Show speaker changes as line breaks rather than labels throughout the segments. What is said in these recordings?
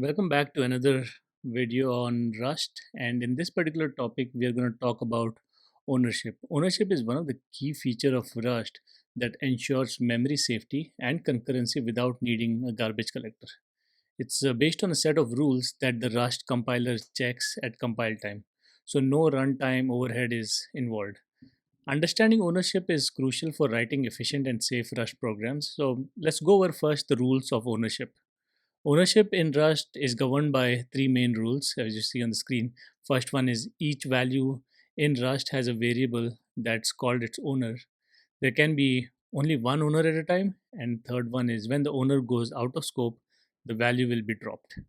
Welcome back to another video on Rust. And in this particular topic, we are going to talk about ownership. Ownership is one of the key feature of Rust that ensures memory safety and concurrency without needing a garbage collector. It's based on a set of rules that the Rust compiler checks at compile time. So no runtime overhead is involved. Understanding ownership is crucial for writing efficient and safe Rust programs. So let's go over first the rules of ownership. Ownership in Rust is governed by three main rules, as you see on the screen. First one is each value in Rust has a variable that's called its owner. There can be only one owner at a time. And third one is when the owner goes out of scope, the value will be dropped.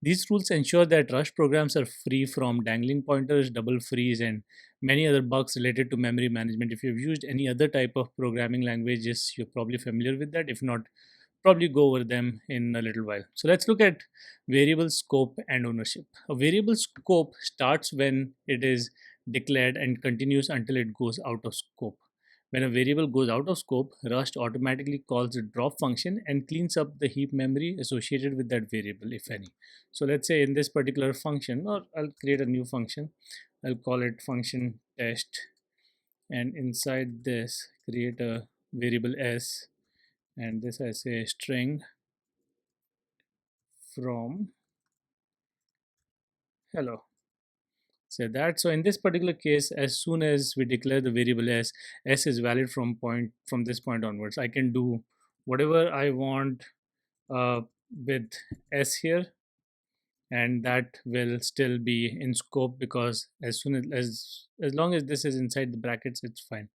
These rules ensure that Rust programs are free from dangling pointers, double freeze, and many other bugs related to memory management. If you've used any other type of programming languages, you're probably familiar with that. If not, probably go over them in a little while. So let's look at variable scope and ownership. A variable scope starts when it is declared and continues until it goes out of scope. When a variable goes out of scope, Rust automatically calls the drop function and cleans up the heap memory associated with that variable, if any. So let's say in this particular function, or I'll create a new function. I'll call it function test, and inside this create a variable s, and this I say string from hello. Say that. So in this particular case, as soon as we declare the variable s is valid from this point onwards. I can do whatever I want uh, with s here, and that will still be in scope, because as long as this is inside the brackets, it's fine.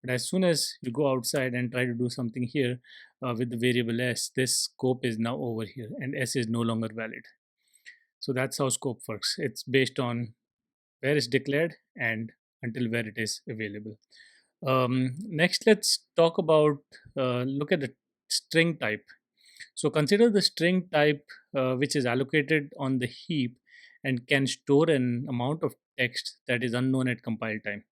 But as soon as you go outside and try to do something here with the variable s, this scope is now over here and s is no longer valid. So that's how scope works. It's based on where it's declared and until where it is available. Next, let's talk about look at the string type. So consider the string type which is allocated on the heap and can store an amount of text that is unknown at compile time.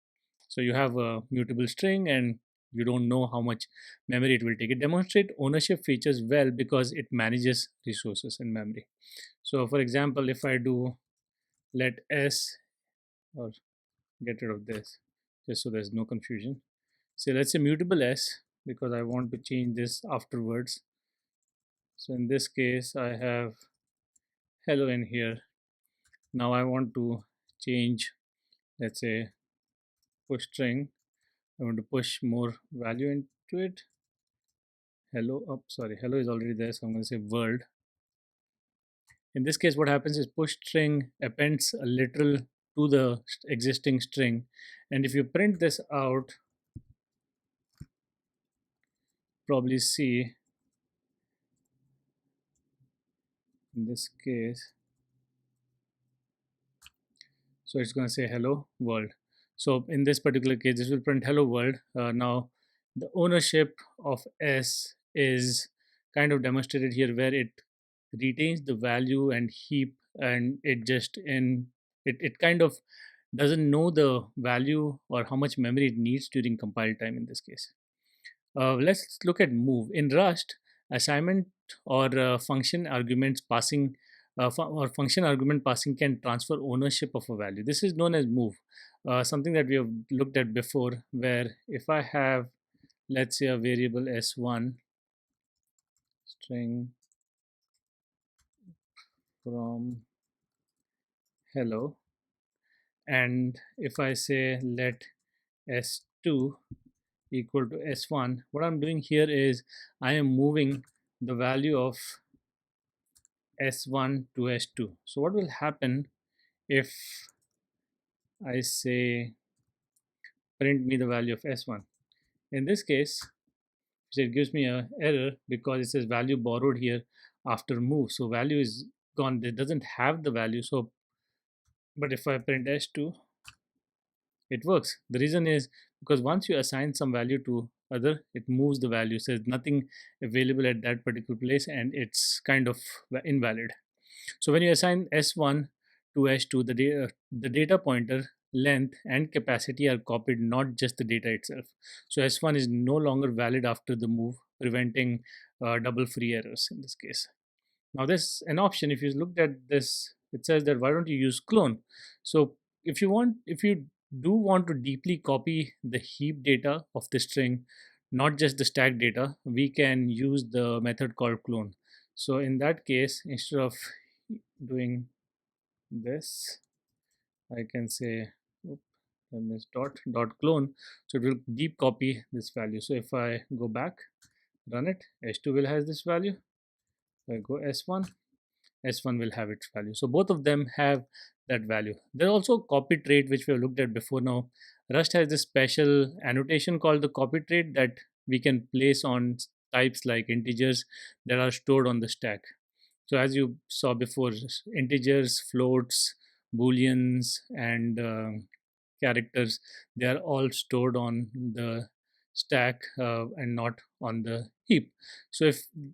So you have a mutable string and you don't know how much memory it will take. It demonstrates ownership features well because it manages resources in memory. So for example, if I do let s, or get rid of this just so there's no confusion. So let's say mutable s, because I want to change this afterwards. So in this case, I have hello in here. Now I want to change, let's say, push string. I want to push more value into it. Hello, oh, sorry, hello is already there, so I'm going to say world. In this case, what happens is push string appends a literal to the existing string, and if you print this out, probably see in this case, so it's going to say hello world. So in this particular case, this will print hello world. Now the ownership of s is kind of demonstrated here, where it retains the value and heap, and it kind of doesn't know the value or how much memory it needs during compile time in this case. Let's look at move. In Rust, assignment or function arguments passing or function argument passing can transfer ownership of a value. This is known as move, something that we have looked at before, where if I have, let's say, a variable s1 string from hello, and if I say let s2 equal to s1, what I'm doing here is I am moving the value of s1 to s2. So what will happen if I say print me the value of s1? In this case, it gives me a error because it says value borrowed here after move. So value is gone. It doesn't have the value. So, but if I print s2, it works. The reason is because once you assign some value to other, it moves the value. So there's nothing available at that particular place, and it's kind of invalid. So when you assign s1 to s2, the data pointer length and capacity are copied, not just the data itself. So s1 is no longer valid after the move, preventing double free errors in this case. Now there's an option. If you looked at this, it says that why don't you use clone. So if you do want to deeply copy the heap data of the string, not just the stack data, we can use the method called clone. So in that case, instead of doing this, I can say, oop, I missed dot clone. So it will deep copy this value. So if I go back, run it, h2 will has this value. If I go s1, s1 will have its value. So both of them have that value. There's also copy trait, which we have looked at before. Now Rust has this special annotation called the copy trait that we can place on types like integers that are stored on the stack. So as you saw before, integers, floats, booleans, and characters, they are all stored on the stack and not on the heap. So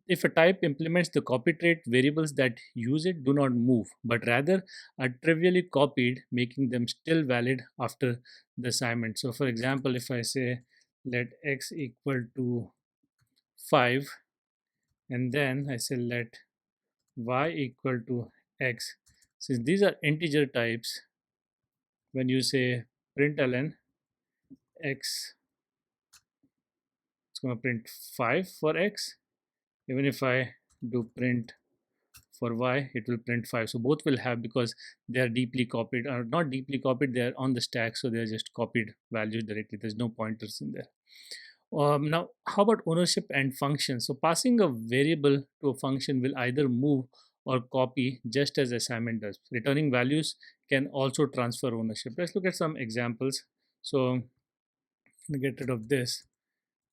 if a type implements the copy trait, variables that use it do not move, but rather are trivially copied, making them still valid after the assignment. So for example, if I say let x equal to 5, and then I say let y equal to x, since these are integer types, when you say println x, it's going to print 5 for x. Even if I do print for y, it will print 5. So both will have, because they are deeply copied, or not deeply copied, they are on the stack, so they are just copied values directly. There's no pointers in there. Now, how about ownership and function? So passing a variable to a function will either move or copy, just as assignment does. Returning values can also transfer ownership. Let's look at some examples. So to get rid of this,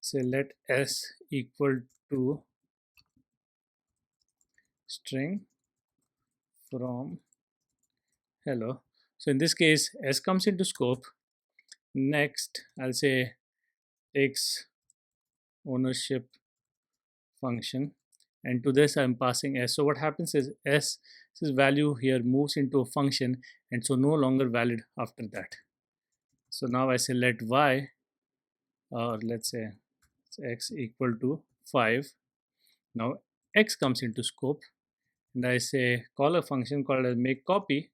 say let s equal to string from hello. So in this case, s comes into scope. Next, I'll say takes ownership function, and to this I'm passing s. So what happens is s's value here moves into a function, and so no longer valid after that. So now I say let y, or let's say x equal to 5. Now x comes into scope, and I say call a function called as make copy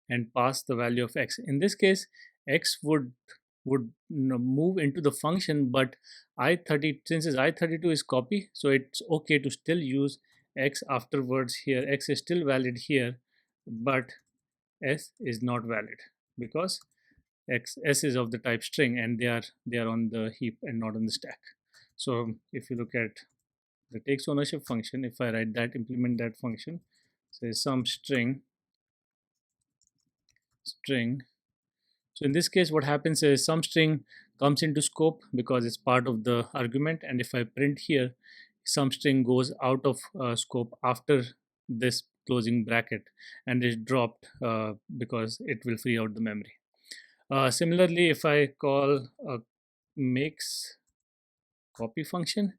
and pass the value of x. In this case, x would move into the function, but I30, since I32 is copy, so it's okay to still use x afterwards here. X is still valid here, but s is not valid because s is of the type string, and they are on the heap and not on the stack. So if you look at the takes ownership function, if I write that, implement that function, say some string. So in this case, what happens is some string comes into scope because it's part of the argument, and if I print here, some string goes out of scope after this closing bracket and is dropped because it will free out the memory. Similarly, if I call a makes copy function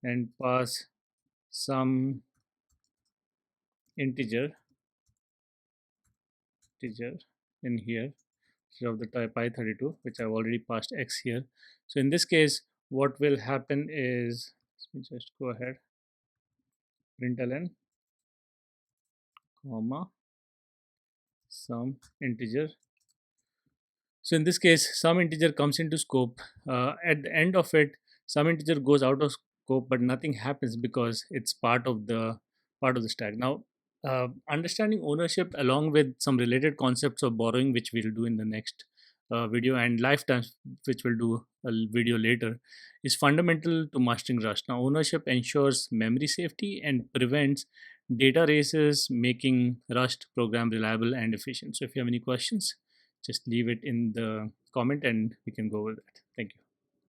and pass some integer in here of the type I32, which I've already passed x here. So in this case, what will happen is, let me just go ahead, println, comma, some integer. So in this case, some integer comes into scope. At the end of it, some integer goes out of scope, but nothing happens because it's part of the stack. Now, understanding ownership along with some related concepts of borrowing, which we'll do in the next video, and lifetimes, which we'll do a video later, is fundamental to mastering Rust. Now, ownership ensures memory safety and prevents data races, making Rust program reliable and efficient. So if you have any questions, just leave it in the comment and we can go over that. Thank you.